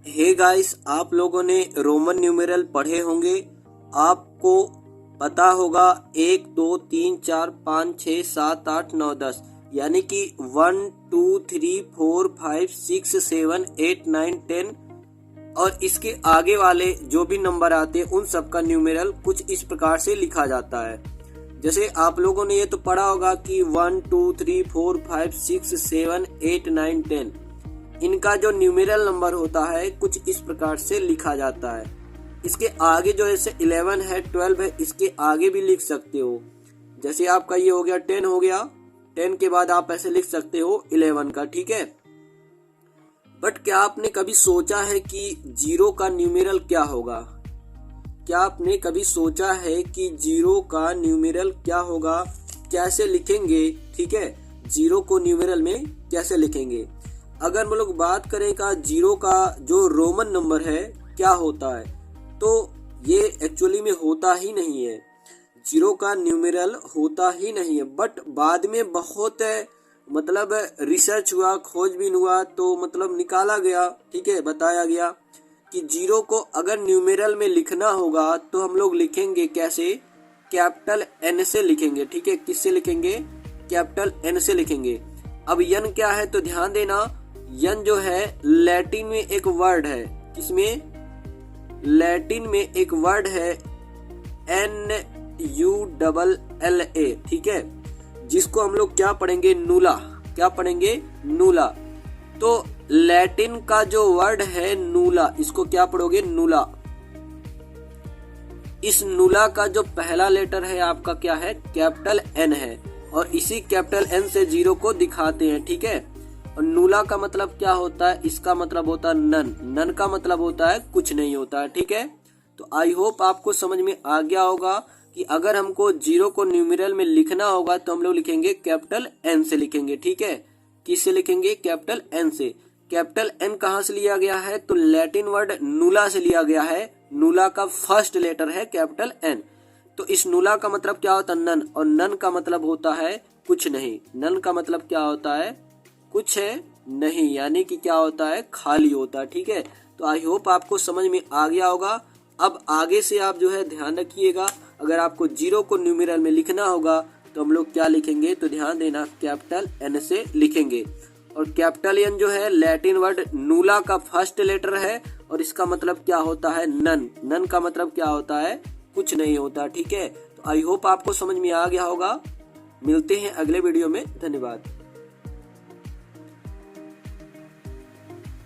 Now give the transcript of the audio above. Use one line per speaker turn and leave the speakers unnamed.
Hey guys, आप लोगों ने रोमन न्यूमेरल पढ़े होंगे। आपको पता होगा 1 2 3 4 5 6 7 8 9 10 यानी कि 1 2 3 4 5 6 7 8 9 10 और इसके आगे वाले जो भी नंबर आते हैं उन सब का न्यूमेरल कुछ इस प्रकार से लिखा जाता है। जैसे आप लोगों ने ये तो पढ़ा होगा कि 1 2 3 4 5 6 7 8 9 10 इनका जो न्यूमेरल नंबर होता है कुछ इस प्रकार से लिखा जाता है। इसके आगे जो ऐसे 11 है 12 है इसके आगे भी लिख सकते हो। जैसे आपका ये हो गया 10 हो गया, 10 के बाद आप ऐसे लिख सकते हो 11 का, ठीक है। बट क्या आपने कभी सोचा है कि जीरो का न्यूमेरल क्या होगा? क्या आपने कभी सोचा है कि जीरो का न्यूमेरल क्या होगा, कैसे लिखेंगे? ठीक है, जीरो को न्यूमेरल में कैसे लिखेंगे? अगर हम लोग बात करें का जीरो का जो रोमन नंबर है क्या होता है, तो ये एक्चुअली में होता ही नहीं है। जीरो का न्यूमेरल होता ही नहीं है। बट बाद में बहुत मतलब रिसर्च हुआ, खोजबीन हुआ, तो मतलब निकाला गया, ठीक है, बताया गया कि जीरो को अगर न्यूमेरल में लिखना होगा तो हम लोग लिखेंगे कैसे? कैपिटल एन से लिखेंगे, ठीक है। किससे लिखेंगे? कैपिटल एन से लिखेंगे। अब यन क्या है तो ध्यान देना, यन जो है लैटिन में एक वर्ड है। किसमें? लैटिन में एक वर्ड है NULLA, ठीक है, जिसको हम लोग क्या पढ़ेंगे? नूला। क्या पढ़ेंगे? नूला। तो लैटिन का जो वर्ड है नूला, इसको क्या पढ़ोगे? नूला। इस नूला का जो पहला लेटर है आपका क्या है? कैपिटल एन है, और इसी कैपिटल एन से जीरो को दिखाते हैं, ठीक है। और नूला का मतलब क्या होता है? इसका मतलब होता है नन। नन का मतलब होता है कुछ नहीं होता है, ठीक है। तो आई होप आपको समझ में आ गया होगा कि अगर हमको जीरो को न्यूमेरल में लिखना होगा तो हम लोग लिखेंगे कैपिटल एन से लिखेंगे, ठीक है। किससे लिखेंगे? कैपिटल एन से। कैपिटल एन कहाँ से लिया गया है? तो लैटिन वर्ड नूला से लिया गया है। नूला का फर्स्ट लेटर है कैपिटल एन। तो इस नूला का मतलब क्या होता है? नन। और नन का मतलब होता है कुछ नहीं। नन का मतलब क्या होता है? कुछ है नहीं, यानी कि क्या होता है? खाली होता है, ठीक है। तो आई होप आपको समझ में आ गया होगा। अब आगे से आप जो है ध्यान रखिएगा, अगर आपको जीरो को न्यूमेरल में लिखना होगा तो हम लोग क्या लिखेंगे? तो ध्यान देना, कैपिटल एन से लिखेंगे। और कैपिटल एन जो है लैटिन वर्ड नूला का फर्स्ट लेटर है, और इसका मतलब क्या होता है? नन। नन का मतलब क्या होता है? कुछ नहीं होता, ठीक है। तो आई होप आपको समझ में आ गया होगा। मिलते हैं अगले वीडियो में। धन्यवाद।